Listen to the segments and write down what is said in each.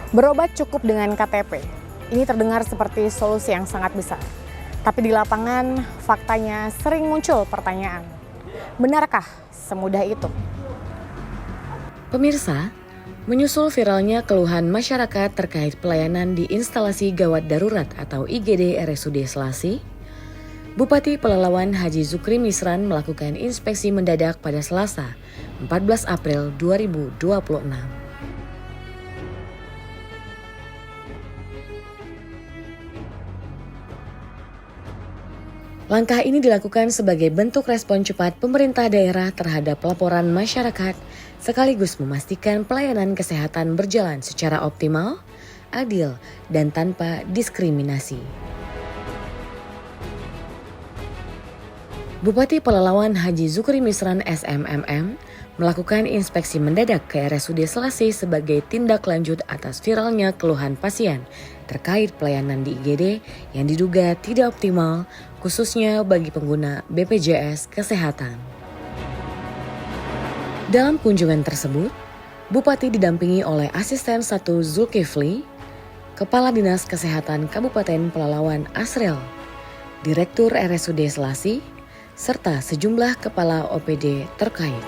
Berobat cukup dengan KTP. Ini terdengar seperti solusi yang sangat besar. Tapi di lapangan, faktanya sering muncul pertanyaan. Benarkah semudah itu? Pemirsa, menyusul viralnya keluhan masyarakat terkait pelayanan di instalasi gawat darurat atau IGD RSUD Selasih, Bupati Pelalawan Haji Zukri Misran melakukan inspeksi mendadak pada Selasa, 14 April 2026. Langkah ini dilakukan sebagai bentuk respon cepat pemerintah daerah terhadap laporan masyarakat, sekaligus memastikan pelayanan kesehatan berjalan secara optimal, adil, dan tanpa diskriminasi. Bupati Pelalawan Haji Zukri Misran SMMM melakukan inspeksi mendadak ke RSUD Selasih sebagai tindak lanjut atas viralnya keluhan pasien terkait pelayanan di IGD yang diduga tidak optimal, khususnya bagi pengguna BPJS Kesehatan. Dalam kunjungan tersebut, Bupati didampingi oleh Asisten 1 Zulkifli, Kepala Dinas Kesehatan Kabupaten Pelalawan Asrel, Direktur RSUD Selasih, serta sejumlah kepala OPD terkait.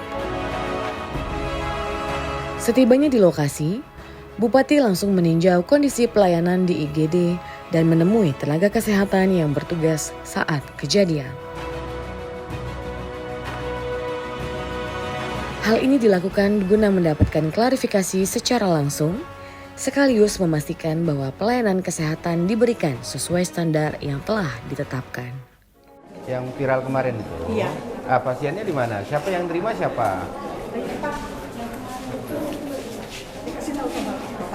Setibanya di lokasi, Bupati langsung meninjau kondisi pelayanan di IGD dan menemui tenaga kesehatan yang bertugas saat kejadian. Hal ini dilakukan guna mendapatkan klarifikasi secara langsung, sekaligus memastikan bahwa pelayanan kesehatan diberikan sesuai standar yang telah ditetapkan. Yang viral kemarin itu? Iya. Pasiennya di mana? Siapa yang terima siapa?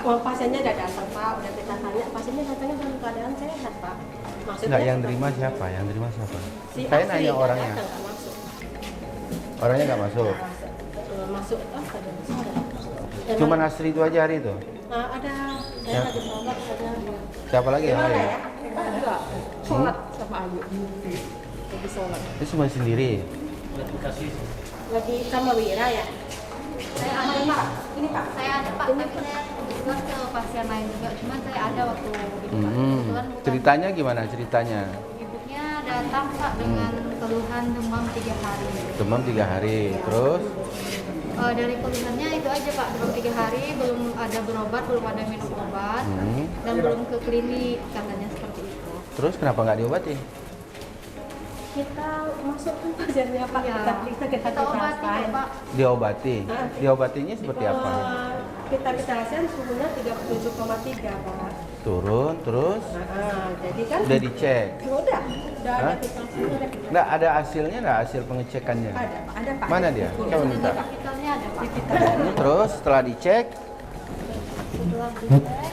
Oh, pasiennya udah datang Pak, udah kita tanya, pasiennya datangnya dalam keadaan sehat Pak. Maksudnya Enggak, yang terima siapa? Yang terima siapa? si Saya Asri nanya nggak orangnya. datang, nggak masuk. Orangnya nggak masuk. Masuk apa dan Cuman Asri itu aja hari itu? ada, saya lagi sholat ada. Siapa lagi yang lain? Enggak, sholat sama Ayu. Lagi sholat. Itu cuma sendiri? Lagi sama Wira ya? Saya ada Pak, ini Pak, saya ada Pak, tapi saya kebetulan ke pasien lain juga, cuman saya ada waktu itu Pak. Kebetulan bukan- Ceritanya gimana ceritanya? Ibunya datang Pak dengan keluhan demam 3 hari. Demam 3 hari, terus? Dari keluhannya itu aja Pak, demam 3 hari, belum ada berobat, belum ada minum obat, dan belum ke klinik, katanya seperti itu. Terus kenapa nggak diobati? Kita masukkan pasiennya Pak, Ya, kita obati transfer. Pak. Diobati? Diobatinya seperti apa? Kita pasien suhunya 37,3 Pak. Turun, terus? Jadi kan Udah dicek? udah ada Hah? kita Nggak ada hasilnya, nggak hasil pengecekannya? ada Pak, ada Pak. Mana dia? Coba minta. Hospitalnya ada Pak. Terus setelah dicek, Setelah dicek,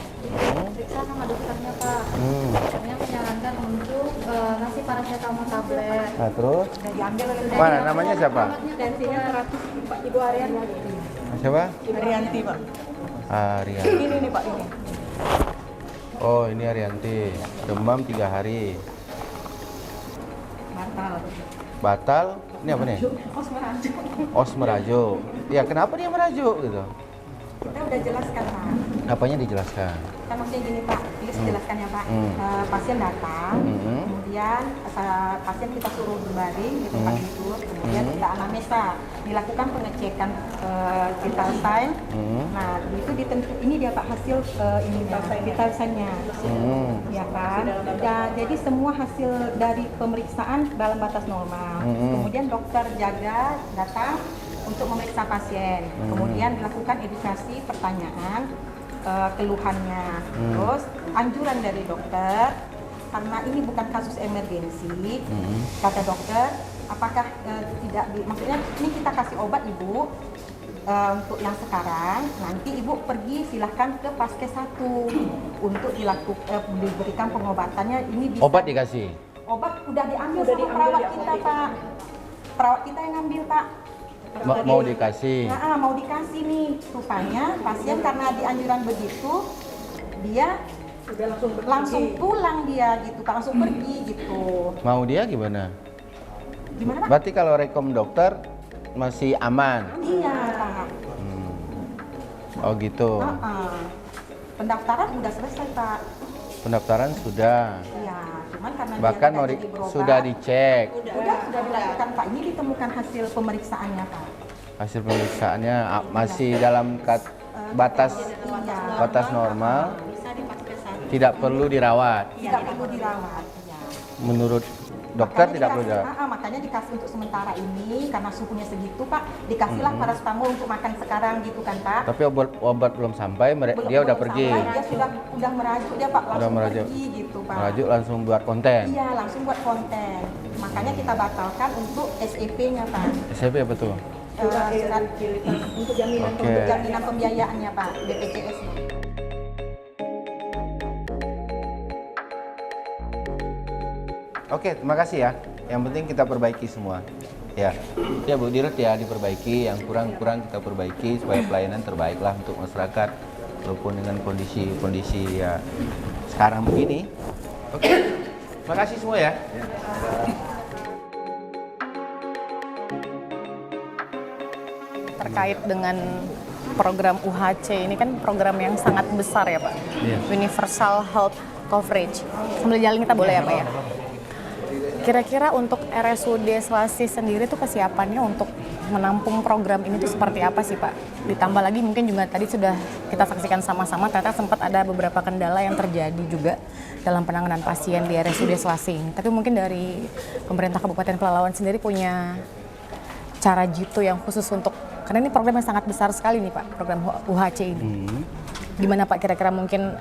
diperiksa sama dokternya Pak. Dokternya menyarankan untuk ngasih paracetamol tablet. nah terus? Diambil oleh Mana namanya siapa? tensinya 100 Pak, Ibu Arianti. Siapa? Arianti Pak. Arianti. Ini nih Pak ini. Oh ini Arianti. Demam 3 hari. Batal. Batal? Ini apa nih? Os merajuk. Os merajuk. Ya kenapa dia merajuk gitu? Kita udah jelaskan Pak. Apanya dijelaskan? Kan maksudnya gini Pak, jelaskan ya Pak. Pasien datang, kemudian pasien kita suruh berbaring di tempat tidur, kemudian kita anamnesa, dilakukan pengecekan vital sign. Nah itu ini dia Pak hasil vital sign-nya, ya kan. Jadi semua hasil dari pemeriksaan dalam batas normal. Kemudian dokter jaga datang untuk memeriksa pasien, kemudian dilakukan edukasi pertanyaan keluhannya, terus anjuran dari dokter karena ini bukan kasus emergensi, kata dokter, apakah maksudnya ini kita kasih obat ibu untuk yang sekarang, nanti ibu pergi silahkan ke Paskes 1 untuk diberikan pengobatannya. Ini bisa, Obat dikasih? obat udah diambil sama perawat kita Pak, perawat kita yang ngambil Pak. Mau dikasih? Nah, mau dikasih nih, rupanya pasien karena dianjuran begitu, dia udah langsung pulang dia gitu, langsung pergi gitu. Mau dia gimana? Gimana Pak? Berarti kalau rekom dokter masih aman? Iya Pak. Oh gitu. Pendaftaran udah selesai Pak. Pendaftaran sudah. Iya, cuman karena Bahkan dia mau tidak jadi berobat, sudah dicek. Sudah dilakukan Pak. Ini ditemukan hasil pemeriksaannya Pak. Hasil pemeriksaannya masih dalam batas batas normal. Tidak perlu dirawat. Tidak perlu dirawat. Ya. Menurut dokter tidak perlu dirawat. Makanya dikasih untuk sementara ini karena suhunya segitu Pak, dikasihlah paracetamol untuk makan sekarang gitu kan Pak. Tapi obat belum sampai, dia udah pergi. Sampai, dia sudah merajuk dia Pak, langsung merajuk. pergi gitu Pak. Merajuk langsung buat konten. Iya, langsung buat konten. Makanya kita batalkan untuk SEP-nya Pak. SEP apa tuh? Surat untuk jaminan Oke. untuk jaminan pembiayaannya Pak, BPJS. Oke, terima kasih ya. Yang penting kita perbaiki semua. Ya, ya Bu Dirut ya diperbaiki, yang kurang-kurang kita perbaiki supaya pelayanan terbaiklah untuk masyarakat. Walaupun dengan kondisi ya sekarang begini. Oke, terima kasih semua ya. Terkait dengan program UHC ini kan program yang sangat besar ya Pak. Iya. Universal Health Coverage. Sambil jalan kita boleh ya Pak ya? Kira-kira untuk RSUD Selasi sendiri tuh kesiapannya untuk menampung program ini tuh seperti apa sih Pak? Ditambah lagi mungkin juga tadi sudah kita saksikan sama-sama ternyata sempat ada beberapa kendala yang terjadi juga dalam penanganan pasien di RSUD Selasi ini. Tapi mungkin dari pemerintah Kabupaten Pelalawan sendiri punya cara jitu yang khusus untuk, karena ini program yang sangat besar sekali nih Pak, program UHC ini. Gimana Pak kira-kira mungkin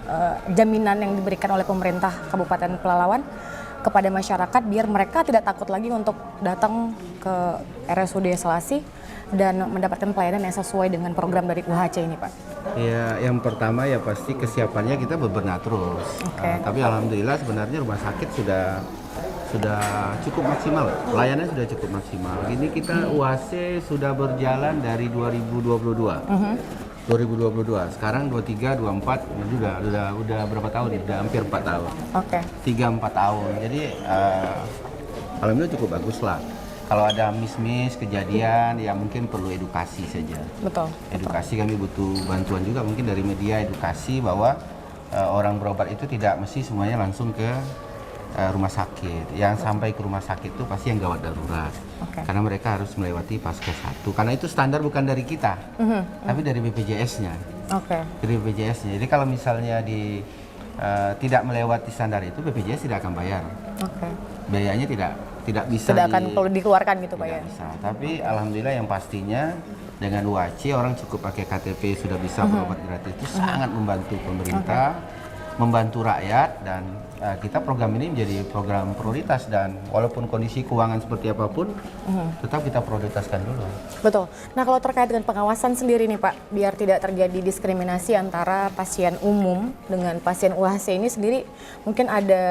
jaminan yang diberikan oleh pemerintah Kabupaten Pelalawan kepada masyarakat biar mereka tidak takut lagi untuk datang ke RSUD Selasi dan mendapatkan pelayanan yang sesuai dengan program dari UHC ini Pak? Ya, yang pertama ya pasti kesiapannya kita bebenah terus. Oke. Tapi alhamdulillah sebenarnya rumah sakit sudah cukup maksimal, pelayanan sudah cukup maksimal. Ini kita UHC sudah berjalan dari 2022. 2022, sekarang 23, 24, udah berapa tahun nih? Udah hampir 4 tahun. Oke. 3-4 tahun. Jadi alhamdulillah cukup bagus lah. Kalau ada miss kejadian ya mungkin perlu edukasi saja. Betul. Edukasi kami butuh bantuan juga mungkin dari media, edukasi bahwa orang berobat itu tidak mesti semuanya langsung ke rumah sakit. Yang sampai ke rumah sakit itu pasti yang gawat darurat. Oke. Karena mereka harus melewati Paskes 1. Karena itu standar bukan dari kita, tapi dari BPJS-nya. Oke. Dari BPJS-nya. Jadi kalau misalnya tidak melewati standar itu, BPJS tidak akan bayar. Oke. Biayanya tidak bisa Tidak akan perlu dikeluarkan gitu Pak tidak ya? bisa. Tapi alhamdulillah yang pastinya dengan UHC orang cukup pakai KTP sudah bisa berobat gratis, itu sangat membantu pemerintah, membantu rakyat, dan kita program ini menjadi program prioritas, dan walaupun kondisi keuangan seperti apapun tetap kita prioritaskan dulu. Betul. Nah kalau terkait dengan pengawasan sendiri nih Pak, biar tidak terjadi diskriminasi antara pasien umum dengan pasien UHC ini sendiri, mungkin ada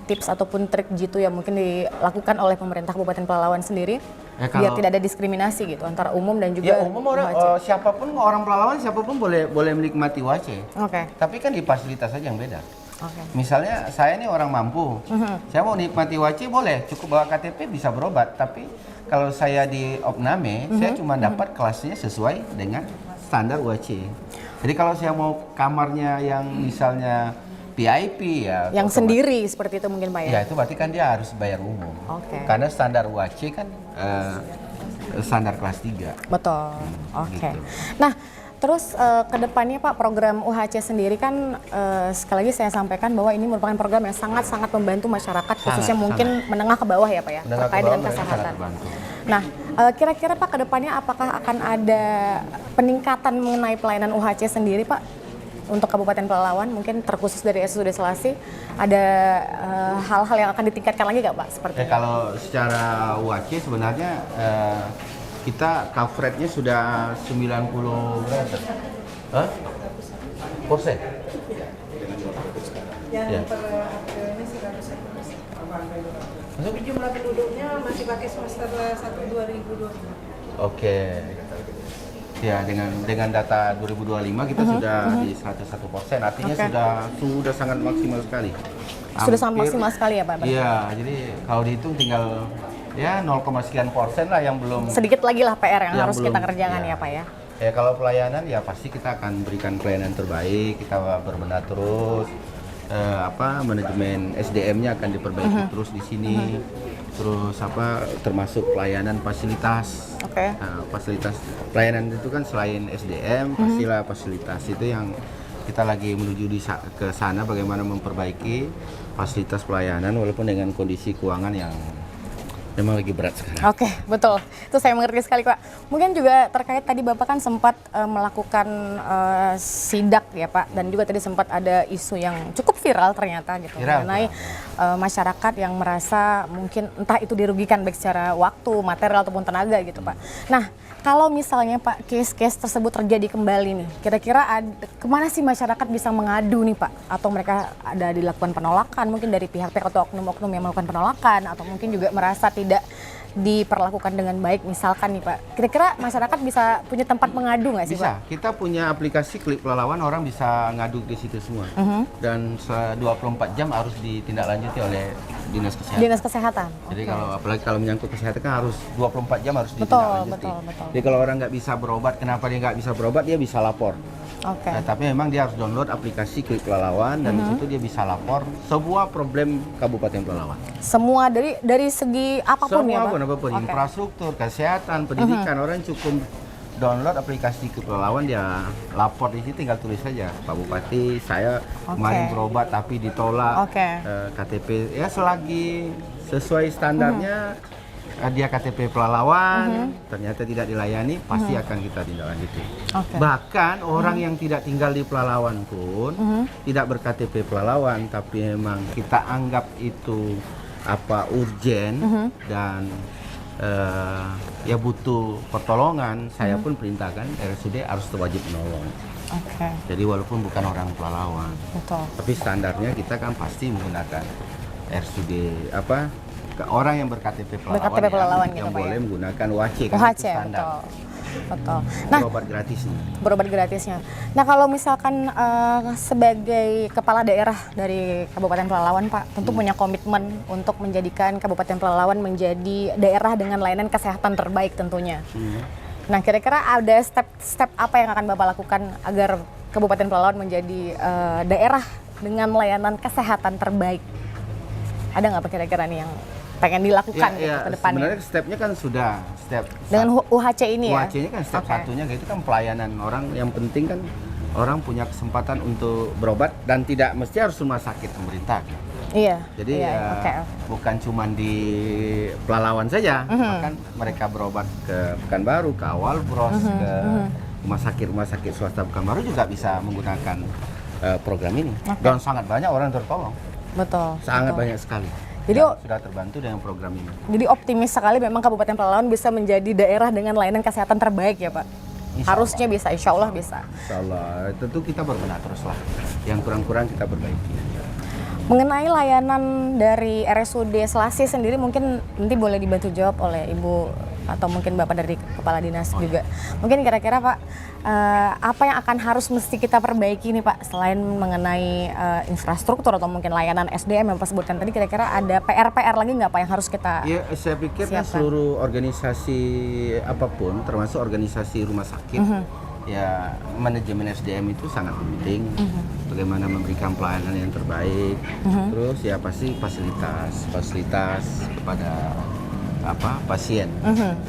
tips ataupun trik jitu yang mungkin dilakukan oleh pemerintah Kabupaten Pelalawan sendiri biar tidak ada diskriminasi gitu antara umum dan juga Ya umum orang siapapun orang Pelalawan siapapun boleh menikmati UHC. Oke. Tapi kan di fasilitas saja yang beda. Oke. Misalnya saya ini orang mampu, saya mau nikmati UHC boleh, cukup bawa KTP bisa berobat. Tapi kalau saya di opname, saya cuma dapat kelasnya sesuai dengan standar UHC. Jadi kalau saya mau kamarnya yang misalnya VIP ya, Yang otomatis- sendiri seperti itu mungkin Pak ya? ya itu berarti kan dia harus bayar umum. Oke. Karena standar UHC kan standar kelas 3. Betul. Oke. Gitu. Nah, terus ke depannya Pak, program UHC sendiri kan sekali lagi saya sampaikan bahwa ini merupakan program yang sangat-sangat membantu masyarakat, khususnya mungkin menengah ke bawah ya Pak ya, Menengah ke terkait bawah dengan mereka sangat kesehatan. terbantu. Nah, kira-kira Pak ke depannya apakah akan ada peningkatan mengenai pelayanan UHC sendiri Pak? Untuk Kabupaten Pelalawan, mungkin terkhusus dari RSUD Selasi, ada hal-hal yang akan ditingkatkan lagi nggak Pak? Seperti Ya, kalau secara UHC sebenarnya kita coverage-nya sudah 90 berapa? Hah? Persen? Yang Ya. per April ini 100%. Tapi jumlah penduduknya masih pakai semester 1 2020. Oke. Ya, dengan data 2025 kita sudah di 101%, artinya Oke. sudah sangat maksimal sekali. sudah sangat Hampir- maksimal sekali ya Pak? berarti? Iya, jadi kalau dihitung tinggal ya 0, sekian persen lah yang belum Sedikit lagi lah PR yang Yang harus kita belum, kerjakan ya. ya Pak ya? Ya kalau pelayanan ya pasti kita akan berikan pelayanan terbaik, kita berbenah terus, manajemen SDM-nya akan diperbaiki terus di sini, terus termasuk pelayanan fasilitas. Oke. Nah, fasilitas pelayanan itu kan selain SDM, pastilah fasilitas itu yang kita lagi menuju ke sana, bagaimana memperbaiki fasilitas pelayanan walaupun dengan kondisi keuangan yang memang lagi berat sekarang. Oke, betul. Itu saya mengerti sekali, Pak. Mungkin juga terkait tadi Bapak kan sempat melakukan sidak ya, Pak, dan juga tadi sempat ada isu yang cukup viral ternyata gitu mengenai masyarakat yang merasa mungkin entah itu dirugikan baik secara waktu, material ataupun tenaga gitu, Pak. Nah, kalau misalnya Pak case-case tersebut terjadi kembali nih, kira-kira kemana sih masyarakat bisa mengadu nih Pak? Atau mereka ada dilakukan penolakan mungkin dari pihak-pihak atau oknum-oknum yang melakukan penolakan, atau mungkin juga merasa tidak diperlakukan dengan baik misalkan nih Pak. Kira-kira masyarakat bisa punya tempat mengadu nggak sih bisa. Pak? Kita punya aplikasi Klik Pelalawan, orang bisa ngadu di situ semua. Dan 24 jam harus ditindaklanjuti oleh Dinas Kesehatan. Dinas Kesehatan. Jadi Oke. kalau apalagi kalau menyangkut kesehatan kan harus 24 jam harus ditindaklanjuti. Betul. Jadi kalau orang nggak bisa berobat, kenapa dia nggak bisa berobat, dia bisa lapor. Oke. Nah, tapi memang dia harus download aplikasi Klik Pelalawan dan di situ dia bisa lapor sebuah problem Kabupaten Pelalawan. Semua dari segi apapun ya Pak? Apapun, Oke. infrastruktur, kesehatan, pendidikan, orang cukup download aplikasi Klik Pelalawan, dia lapor di situ, tinggal tulis saja Pak Bupati, saya kemarin berobat tapi ditolak KTP, ya selagi sesuai standarnya dia KTP Pelalawan, ternyata tidak dilayani, pasti akan kita tindak lanjuti. Bahkan orang yang tidak tinggal di Pelalawan pun tidak ber-KTP Pelalawan, tapi memang kita anggap itu urgen dan ya butuh pertolongan, saya pun perintahkan RSUD harus wajib menolong. Jadi walaupun bukan orang Pelalawan, tapi standarnya kita kan pasti menggunakan RSUD ke orang yang ber-KTP Pelalawan, yang gitu, boleh Pak, ya? menggunakan UHC kan UHC, itu standar. Betul. Nah, berobat gratisnya. Nah, kalau misalkan sebagai kepala daerah dari Kabupaten Pelalawan, Pak, tentu punya komitmen untuk menjadikan Kabupaten Pelalawan menjadi daerah dengan layanan kesehatan terbaik tentunya. Nah, kira-kira ada step apa yang akan Bapak lakukan agar Kabupaten Pelalawan menjadi daerah dengan layanan kesehatan terbaik? Ada nggak Pak kira-kira nih yang pengen dilakukan ke depannya? Sebenarnya stepnya kan sudah dengan UHC ini ya? UHC-nya kan step satunya, itu kan pelayanan orang. Yang penting kan orang punya kesempatan untuk berobat dan tidak mesti harus rumah sakit pemerintah. Iya. Jadi bukan cuma di Pelalawan saja, bahkan mereka berobat ke Pekanbaru, ke Awal Bros, ke rumah sakit swasta Pekanbaru juga bisa menggunakan program ini. Dan sangat banyak orang tertolong. Betul. Sangat banyak sekali. Jadi sudah terbantu dengan program ini. Jadi optimis sekali memang Kabupaten Pelalawan bisa menjadi daerah dengan layanan kesehatan terbaik ya Pak? Harusnya bisa, insya Allah bisa. Insya Allah, tentu kita berbenah terus lah. Yang kurang-kurang kita perbaiki. Mengenai layanan dari RSUD Selasih sendiri mungkin nanti boleh dibantu jawab oleh Ibu atau mungkin Bapak dari Kepala Dinas juga. Mungkin kira-kira Pak, apa yang akan harus mesti kita perbaiki nih Pak selain mengenai infrastruktur atau mungkin layanan SDM yang Pak sebutkan tadi, kira-kira ada PR lagi nggak Pak yang harus kita ya, saya pikir kan seluruh organisasi apapun termasuk organisasi rumah sakit ya manajemen SDM itu sangat penting. Bagaimana memberikan pelayanan yang terbaik, terus ya pasti fasilitas kepada pasien,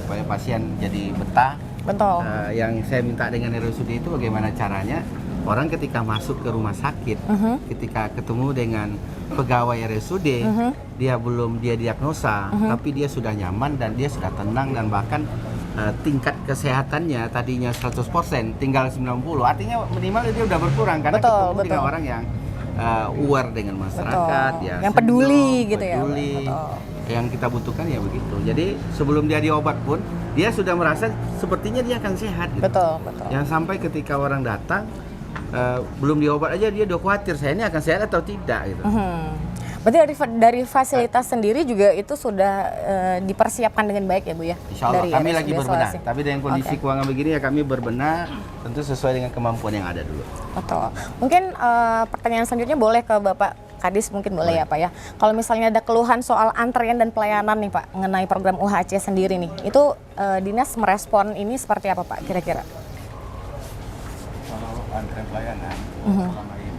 supaya pasien jadi betah. Betul. Yang saya minta dengan RSUD itu bagaimana caranya orang ketika masuk ke rumah sakit, ketika ketemu dengan pegawai RSUD, dia belum diagnosa, tapi dia sudah nyaman dan dia sudah tenang, dan bahkan tingkat kesehatannya tadinya 100% tinggal 90, artinya minimal dia udah berkurang karena ketemu dengan orang yang aware dengan masyarakat, ya, yang peduli gitu ya. Yang kita butuhkan ya begitu. Jadi sebelum dia diobat pun dia sudah merasa sepertinya dia akan sehat gitu. Betul. Yang sampai ketika orang datang belum diobat aja dia udah khawatir saya ini akan sehat atau tidak gitu. Berarti dari fasilitas sendiri juga itu sudah dipersiapkan dengan baik ya Bu ya? Insya Allah, kami lagi berbenah. Selasih. Tapi dengan kondisi keuangan begini ya kami berbenah tentu sesuai dengan kemampuan yang ada dulu. Betul. Mungkin pertanyaan selanjutnya boleh ke Bapak Kadis, mungkin boleh ya Pak ya. Kalau misalnya ada keluhan soal antrian dan pelayanan nih Pak mengenai program UHC sendiri nih, itu Dinas merespon ini seperti apa Pak kira-kira? pelayanan selama ini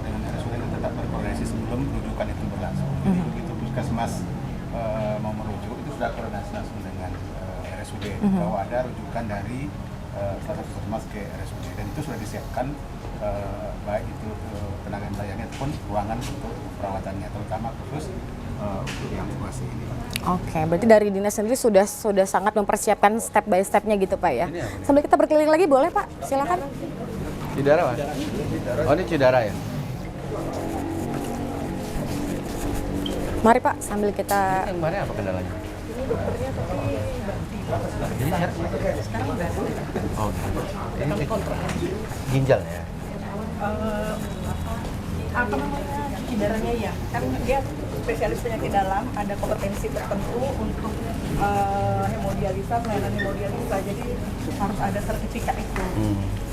dengan RSUD itu tetap berkoordinasi sebelum rujukan itu berlangsung. Jadi begitu puskesmas mau merujuk itu sudah koordinasi langsung dengan RSUD bahwa ada rujukan dari salah satu puskesmas ke RSUD dan itu sudah disiapkan baik itu tenaga melayani ataupun ruangan untuk perawatannya terutama khusus untuk yang situasi ini. Oke, berarti dari dinas sendiri sudah sangat mempersiapkan step by stepnya gitu Pak ya. Sambil kita berkeliling lagi boleh Pak, silakan. Cidara Pak? Oh ini Cidara ya? Mari Pak, sambil kita. Yang kemarin apa kendalanya? Jadi oh, ini ginjal ya? Apa namanya cuci darahnya ya, kan dia spesialis penyakit dalam, ada kompetensi tertentu untuk hemodialisa, pelayanan hemodialisa, jadi harus ada sertifikat itu.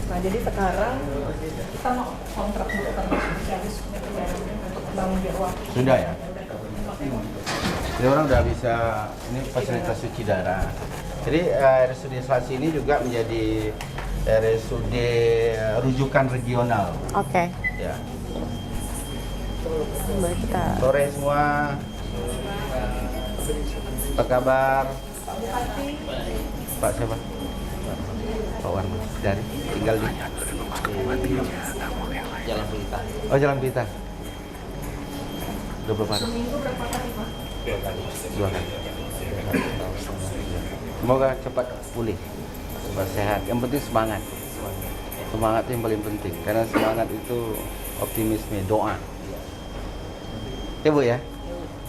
Nah jadi sekarang kita mau kontrak dokter spesialis penyakit dalam untuk bangun di ruang. Sudah ya? Jadi orang udah bisa, ini fasilitas cuci darah. Jadi RSUD Selasi ini juga menjadi RSUD rujukan regional. Oke. Ya. Boleh kita. Sore semua. Apa kabar? Pak siapa? Pak Warman. Dari tinggal di Jalan Pelita. Oh Jalan Pelita. Udah berapa hari? Seminggu berapa kali Pak? 2 kali. Semoga cepat pulih, cepat sehat. Yang penting semangat. Semangat itu yang paling penting. Karena semangat itu optimisme, doa. Ya Bu ya?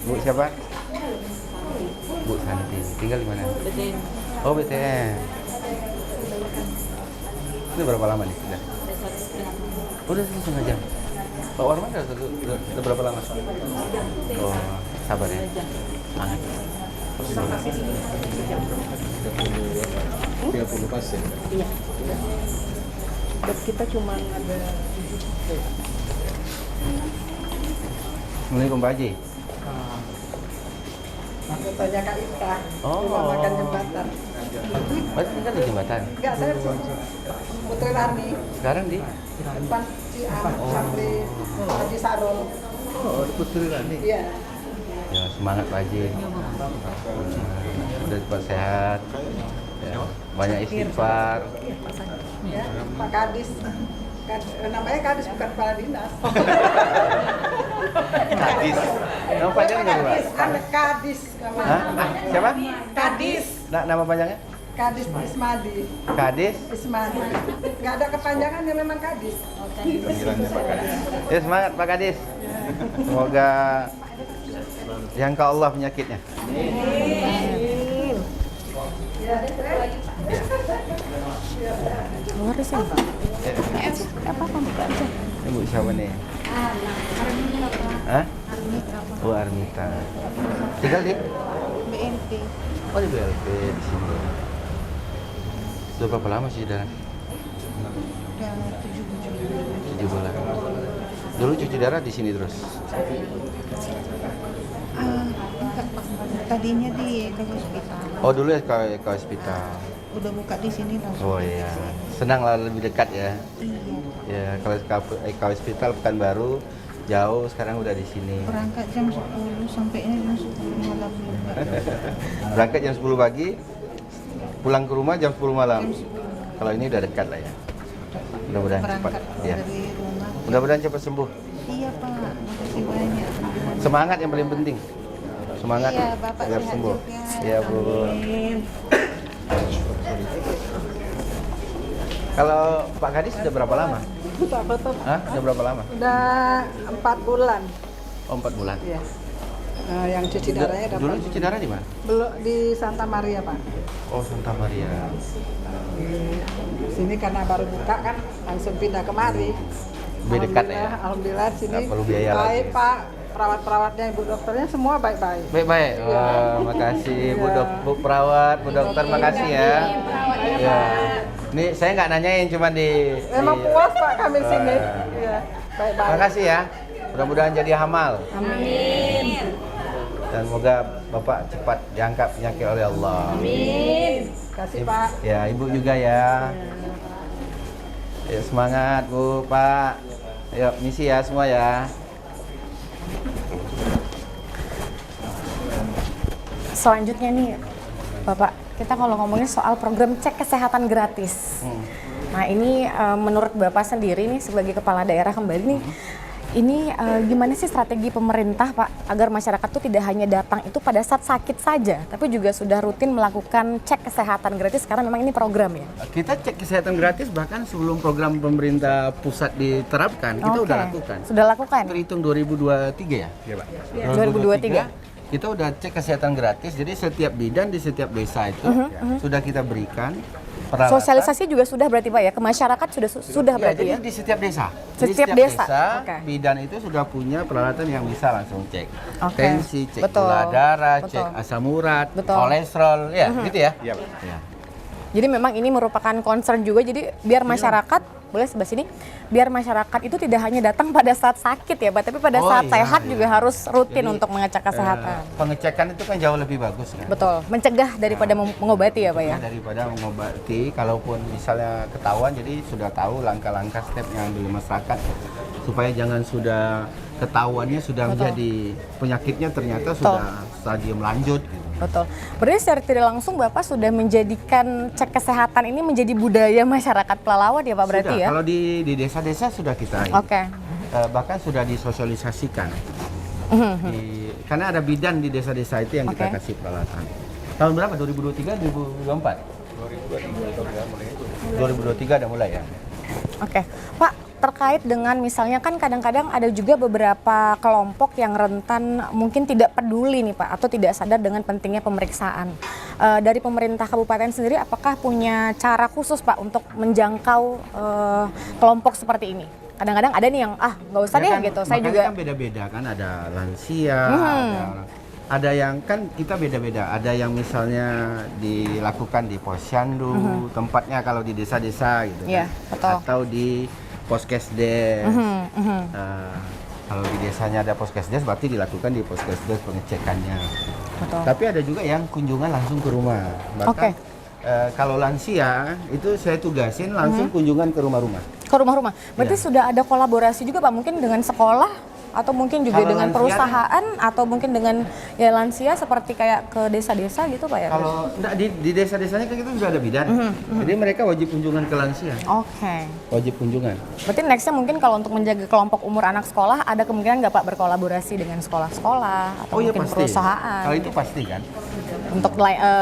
Bu siapa? Bu Santi. Tinggal di mana? BTN. Oh BTN. Ini berapa lama nih? Udah 1,5 jam. Pak Warman udah berapa lama? Oh, sabar ya. Semangat. 30 pasien. Iya. Dan kita cuma ada 7. Assalamualaikum Pak Haji. Aku tanya Kak Ika, Oh. rumah makan jembatan. Berarti tinggal di jembatan. Enggak, saya Putri Rani, Sekarang di depan Ciam, sampai Haji Sarul. Oh, di Putri Rani. Iya. Ya, semangat Pak Haji. Udah cepat sehat. Ya, banyak istighfar. Ya, Pak Kadis. Namanya Kadis bukan kepala dinas. Kadis. Nama panjangnya nggak Pak? Kadis, ada Kadis. Hah? Siapa? Kadis. Nama panjangnya? Kadis Ismadi. Kadis. Ismadi. Nggak ada kepanjangannya, memang Kadis. Ya semangat Pak Kadis. Semoga jangka Allah penyakitnya. Luar sih Pak. Apa buka aja. Ini Bu siapa nih? Hah? Oh Armita. Tinggal di? BNP. Oh di BLP di sini. Sudah berapa lama sih darah? Udah 7 bulan. Dulu cuci darah di sini terus. enggak Pak. Tadinya di hospital. Oh dulu ya ke hospital. Udah buka di sini langsung. Oh iya. Senang lah lebih dekat ya. Iya. Ya kalau ke hospital Pekanbaru jauh, sekarang udah di sini. Berangkat jam 10 sampainya jam 10 malam. Berangkat jam 10 pagi, pulang ke rumah jam 10 malam. Kalau ini udah dekat lah ya. Mudah-mudahan cepat. Berangkat Ya. dari rumah. Mudah-mudahan cepat sembuh. Iya Pak, makasih banyak. Semangat yang paling penting. Semangat Iya, Bapak agar sehat sembuh. juga. Iya Bu. Kalau Pak Kadis sudah berapa lama? Apa tuh? Hah? Sudah berapa lama? Udah 4 bulan. Oh 4 bulan. Iya. Yang cuci darahnya Dulu dapat. cuci darah di mana? Belum di Santa Maria Pak. Oh Santa Maria. Di sini karena baru buka kan langsung pindah kemari. Lebih dekat ya? Alhamdulillah sini Nggak perlu biaya baik lagi. Pak. Perawat-perawatnya, ibu dokternya semua baik-baik. Baik-baik. Wah, makasih Bu perawat, Bu dokter, makasih ya. Ya. Ini saya nggak nanyain, cuma di. Emang puas Pak kami sini. Wah. Iya, baik-baik. Makasih ya. Mudah-mudahan jadi hamal. Amin. Dan semoga Bapak cepat diangkat penyakit oleh Allah. Amin. Kasih Pak. Ya, Ibu juga ya. Ya, semangat Bu, Pak. Yuk, misi ya semua ya. Selanjutnya nih, Bapak, kita kalau ngomongin soal program cek kesehatan gratis. Nah ini menurut Bapak sendiri nih sebagai kepala daerah kembali nih, ini gimana sih strategi pemerintah Pak agar masyarakat tuh tidak hanya datang itu pada saat sakit saja, tapi juga sudah rutin melakukan cek kesehatan gratis karena memang ini program ya? Kita cek kesehatan gratis bahkan sebelum program pemerintah pusat diterapkan, kita udah lakukan. Sudah lakukan? Terhitung 2023 ya? Iya, Pak. 2023. Kita udah cek kesehatan gratis, jadi setiap bidan di setiap desa itu sudah kita berikan peralatan. Sosialisasi juga sudah berarti Pak ya, ke masyarakat sudah Ya, berarti jadi ya? di setiap desa. Setiap Di desa, desa oke. bidan itu sudah punya peralatan yang bisa langsung cek. Oke. Tensi, cek Betul. gula darah, Betul. cek asam urat, Betul. kolesterol, ya gitu ya. Iya, Pak. Ya. Jadi memang ini merupakan concern juga, jadi biar masyarakat, boleh sebelah sini, biar masyarakat itu tidak hanya datang pada saat sakit ya Pak, tapi pada Oh, saat iya, sehat iya. juga harus rutin Jadi, untuk mengecek kesehatan. Pengecekan itu kan jauh lebih bagus kan. Betul, mencegah daripada mengobati ya Pak ya? Daripada mengobati, kalaupun misalnya ketahuan, jadi sudah tahu langkah-langkah step yang ambil masyarakat supaya jangan sudah ketahuannya sudah menjadi penyakitnya ternyata sudah stadium lanjut gitu. Betul. Berarti secara tidak langsung Bapak sudah menjadikan cek kesehatan ini menjadi budaya masyarakat Pelalawan ya Pak berarti Sudah, ya? kalau di desa-desa sudah kita Oke. bahkan sudah disosialisasikan. Karena ada bidan di desa-desa itu yang kita Oke. kasih peralatan. Tahun berapa? 2023, 2024? 2023 udah mulai ya. Oke, Pak, terkait dengan misalnya kan kadang-kadang ada juga beberapa kelompok yang rentan mungkin tidak peduli nih Pak, atau tidak sadar dengan pentingnya pemeriksaan. Dari pemerintah kabupaten sendiri apakah punya cara khusus Pak untuk menjangkau kelompok seperti ini? Kadang-kadang ada nih yang nggak usah deh kan, gitu, saya makanya juga kan beda-beda kan, ada lansia, ada yang kan kita beda-beda, ada yang misalnya dilakukan di posyandu, tempatnya kalau di desa-desa gitu Iya, kan, betul. atau di poskesdes. Kalau di desanya ada poskesdes, berarti dilakukan di poskesdes pengecekannya. Betul. Tapi ada juga yang kunjungan langsung ke rumah. Oke. Bahkan kalau lansia itu saya tugasin langsung kunjungan ke rumah-rumah. ke rumah-rumah. Berarti Iya. sudah ada kolaborasi juga Pak, mungkin dengan sekolah atau mungkin juga Kalau dengan lansia perusahaan atau mungkin dengan ya lansia seperti kayak ke desa-desa gitu Pak ya? Kalau enggak, di desa-desanya kan kita sudah ada bidan. Jadi mereka wajib kunjungan ke lansia. Oke. Wajib kunjungan. Berarti nextnya mungkin kalau untuk menjaga kelompok umur anak sekolah ada kemungkinan nggak Pak berkolaborasi dengan sekolah-sekolah atau Oh iya mungkin pasti. perusahaan Kalau itu pasti kan. untuk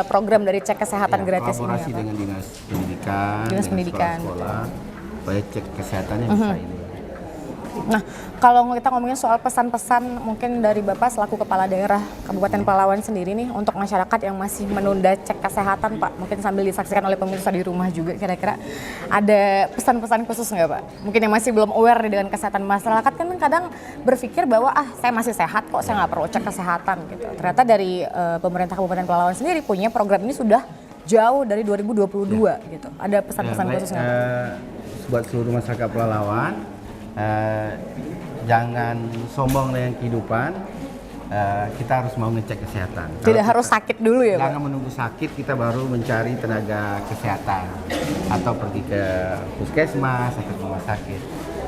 program dari cek kesehatan Ya, gratis ini kolaborasi ya, Pak? dengan dinas pendidikan, Dinas dengan pendidikan. sekolah, supaya cek kesehatannya bisa ini. Nah, kalau kita ngomongin soal pesan-pesan mungkin dari Bapak selaku Kepala Daerah Kabupaten Pelalawan sendiri nih untuk masyarakat yang masih menunda cek kesehatan Pak, mungkin sambil disaksikan oleh pemirsa di rumah juga, kira-kira ada pesan-pesan khusus nggak Pak? Mungkin yang masih belum aware nih dengan kesehatan masyarakat kan kadang berpikir bahwa saya masih sehat kok, saya nggak perlu cek kesehatan gitu. Ternyata dari pemerintah Kabupaten Pelalawan sendiri punya program ini sudah jauh dari 2022 gitu. Ada pesan-pesan baik, khusus nggak Pak? buat seluruh masyarakat Pelalawan, jangan sombong dengan kehidupan. Kita harus mau ngecek kesehatan. Tidak Kalau harus kita- sakit dulu ya Pak? Jangan menunggu sakit, kita baru mencari tenaga kesehatan atau pergi ke puskesmas atau ke rumah sakit.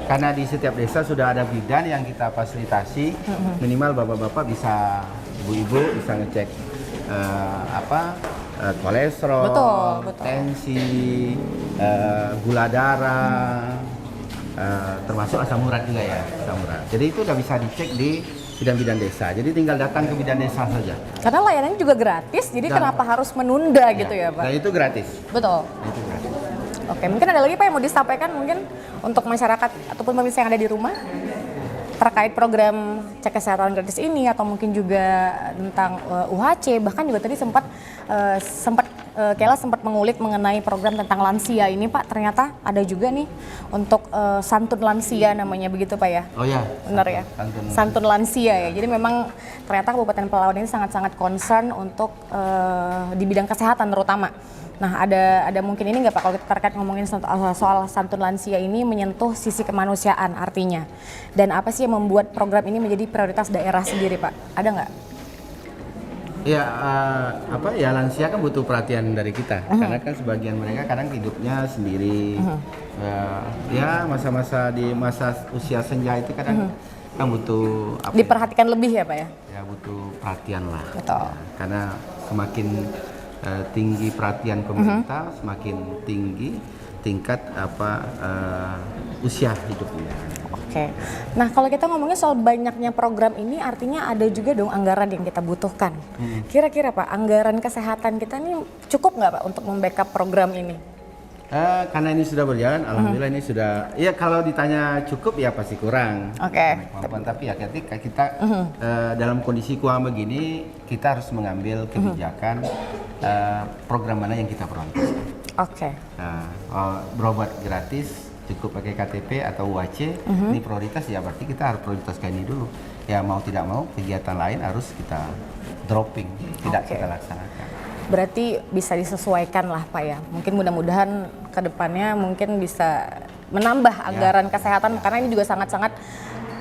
Karena di setiap desa sudah ada bidan yang kita fasilitasi, minimal bapak-bapak bisa, ibu-ibu bisa ngecek kolesterol, Betul. tensi, gula darah, termasuk asam urat juga ya, asam urat. Jadi itu udah bisa dicek di bidan-bidan desa. Jadi tinggal datang ke bidan desa saja. Karena layanannya juga gratis, jadi Dan- kenapa harus menunda gitu ya Pak? Dan itu gratis. Betul. Itu gratis. Oke, mungkin ada lagi Pak yang mau disampaikan mungkin untuk masyarakat ataupun pemirsa yang ada di rumah terkait program cek kesehatan gratis ini atau mungkin juga tentang UHC, bahkan juga tadi sempat Kela sempat mengulik mengenai program tentang lansia ini Pak, ternyata ada juga nih untuk santun lansia namanya begitu Pak ya? Oh ya. Benar ya? Santun lansia ya. Jadi memang ternyata Kabupaten Pelalawan ini sangat-sangat concern untuk di bidang kesehatan terutama. Nah, ada mungkin ini nggak Pak kalau kita terkait ngomongin soal santun lansia ini menyentuh sisi kemanusiaan artinya. Dan apa sih yang membuat program ini menjadi prioritas daerah sendiri Pak? Ada nggak? Ya, lansia kan butuh perhatian dari kita, karena kan sebagian mereka kadang hidupnya sendiri. Ya, masa-masa di masa usia senja itu kadang kan butuh Diperhatikan lebih ya Pak ya? ya butuh perhatian lah. Betul. Karena semakin tinggi perhatian pemerintah, semakin tinggi tingkat usia hidupnya. Oke. Nah, kalau kita ngomongin soal banyaknya program ini, artinya ada juga dong anggaran yang kita butuhkan. Kira-kira Pak, anggaran kesehatan kita ini cukup nggak Pak untuk membackup program ini? Karena ini sudah berjalan, alhamdulillah ini sudah. Ya kalau ditanya cukup ya pasti kurang. Oke. Kemampuan, tapi ya ketika kita dalam kondisi keuangan begini, kita harus mengambil kebijakan program mana yang kita prioritaskan. Oke. Berobat gratis, cukup pakai KTP atau UAC, ini prioritas ya berarti kita harus prioritaskan ini dulu. Ya mau tidak mau kegiatan lain harus kita dropping, tidak kita laksanakan. Berarti bisa disesuaikan lah Pak ya. Mungkin mudah-mudahan ke depannya mungkin bisa menambah anggaran kesehatan karena ini juga sangat-sangat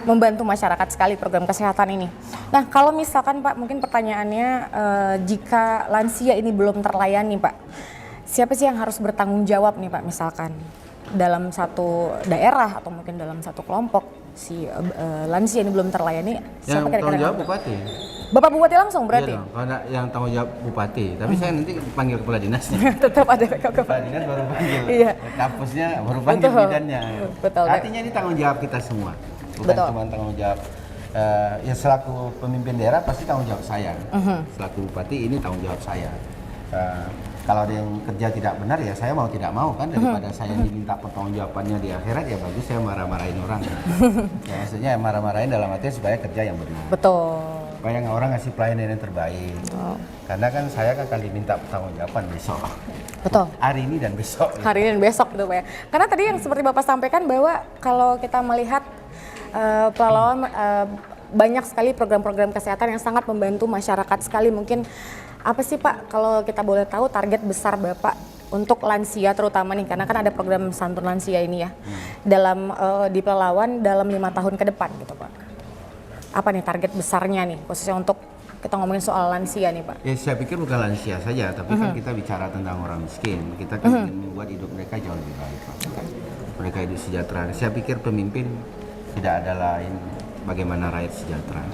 membantu masyarakat sekali program kesehatan ini. Nah, kalau misalkan Pak, mungkin pertanyaannya jika lansia ini belum terlayani Pak, siapa sih yang harus bertanggung jawab nih Pak misalkan dalam satu daerah atau mungkin dalam satu kelompok si lansia ini belum terlayani? Siapa Yang tanggung jawab bupati. Bapak Bupati langsung berarti? Iya dong, karena yang tanggung jawab bupati. Tapi saya nanti panggil kepala dinasnya. Tetap ada Kepala dinas baru panggil. Iya. Kampusnya baru panggil bidannya. Betul. Artinya ini tanggung jawab kita semua. Bukan Betul. cuma tanggung jawab ya selaku pemimpin daerah pasti tanggung jawab saya. Selaku bupati ini tanggung jawab saya. Kalau ada yang kerja tidak benar ya saya mau tidak mau kan, daripada saya diminta pertanggungjawabannya di akhirat ya bagus saya marah-marahin orang. Ya maksudnya marah-marahin dalam artinya supaya kerja yang benar. Betul. Supaya orang ngasih pelayanan yang terbaik. Karena kan saya kan akan diminta pertanggungjawaban besok. Betul. Hari ini dan besok. Hari ini dan besok gitu Pak ya. Karena tadi yang seperti Bapak sampaikan bahwa kalau kita melihat pelalawan banyak sekali program-program kesehatan yang sangat membantu masyarakat sekali. Mungkin apa sih Pak kalau kita boleh tahu target besar Bapak untuk lansia terutama nih, karena kan ada program Santun Lansia ini ya dalam di Pelalawan dalam 5 tahun ke depan gitu Pak. Apa nih target besarnya nih khususnya untuk kita ngomongin soal lansia nih Pak? Ya saya pikir bukan lansia saja, tapi kan kita bicara tentang orang miskin. Kita kan ingin membuat hidup mereka jauh lebih baik Pak. Mereka hidup sejahtera. Saya pikir pemimpin tidak ada lain bagaimana rakyat sejahtera,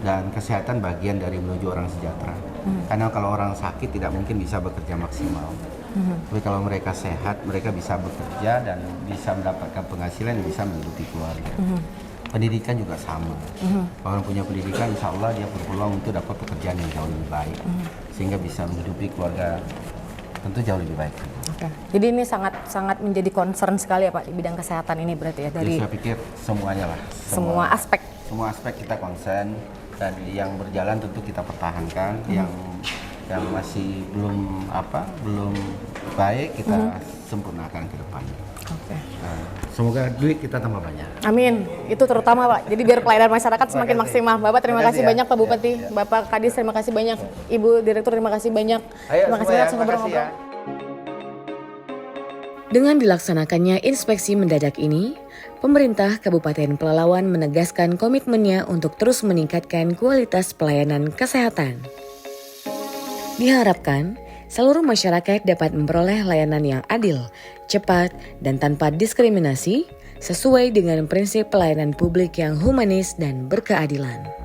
dan kesehatan bagian dari menuju orang sejahtera. Karena kalau orang sakit tidak mungkin bisa bekerja maksimal. Tapi kalau mereka sehat, mereka bisa bekerja dan bisa mendapatkan penghasilan yang bisa menghidupi keluarga. Pendidikan juga sama. Orang punya pendidikan, insya Allah dia berpeluang untuk dapat pekerjaan yang jauh lebih baik, sehingga bisa menghidupi keluarga tentu jauh lebih baik. Oke. Jadi ini sangat menjadi concern sekali ya Pak di bidang kesehatan ini berarti ya dari Jadi saya pikir semuanya lah. semua aspek. Semua aspek kita concern, dan yang berjalan tentu kita pertahankan, yang masih belum baik kita sempurnakan ke depannya. Oke. Semoga duit kita tambah banyak. Amin. Itu terutama Pak. Jadi biar pelayanan masyarakat semakin maksimal. Bapak terima kasih banyak Pak Bupati. Bapak Kadis terima kasih banyak. Ibu Direktur terima kasih banyak. Terima kasih banyak sudah ngobrol-ngobrol. Dengan dilaksanakannya inspeksi mendadak ini, pemerintah Kabupaten Pelalawan menegaskan komitmennya untuk terus meningkatkan kualitas pelayanan kesehatan. Diharapkan, seluruh masyarakat dapat memperoleh layanan yang adil, cepat, dan tanpa diskriminasi, sesuai dengan prinsip pelayanan publik yang humanis dan berkeadilan.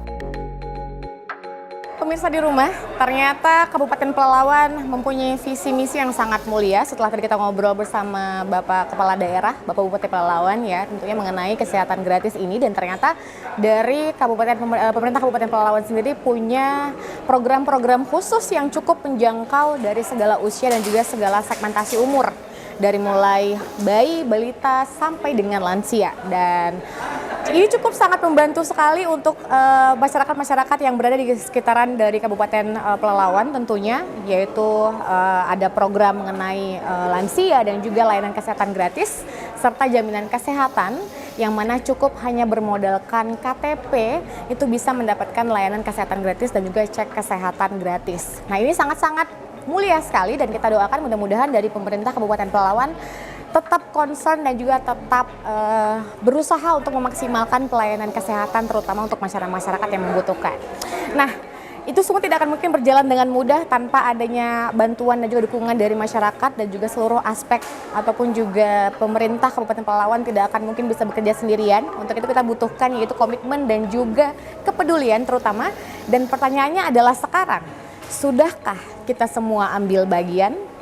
Pemirsa di rumah, ternyata Kabupaten Pelalawan mempunyai visi misi yang sangat mulia. Setelah tadi kita ngobrol bersama Bapak Kepala Daerah, Bapak Bupati Pelalawan ya, tentunya mengenai kesehatan gratis ini, dan ternyata dari pemerintah Kabupaten Pelalawan sendiri punya program-program khusus yang cukup menjangkau dari segala usia dan juga segala segmentasi umur. Dari mulai bayi, balita, sampai dengan lansia. Dan ini cukup sangat membantu sekali untuk masyarakat-masyarakat yang berada di sekitaran dari Kabupaten Pelalawan tentunya, yaitu ada program mengenai lansia dan juga layanan kesehatan gratis, serta jaminan kesehatan yang mana cukup hanya bermodalkan KTP itu bisa mendapatkan layanan kesehatan gratis dan juga cek kesehatan gratis. Nah ini sangat-sangat mulia sekali, dan kita doakan mudah-mudahan dari pemerintah Kabupaten Pelalawan tetap concern dan juga tetap berusaha untuk memaksimalkan pelayanan kesehatan terutama untuk masyarakat yang membutuhkan. Nah, itu semua tidak akan mungkin berjalan dengan mudah tanpa adanya bantuan dan juga dukungan dari masyarakat dan juga seluruh aspek ataupun juga pemerintah Kabupaten Pelalawan tidak akan mungkin bisa bekerja sendirian. Untuk itu kita butuhkan yaitu komitmen dan juga kepedulian terutama. Dan pertanyaannya adalah sekarang, sudahkah kita semua ambil bagian?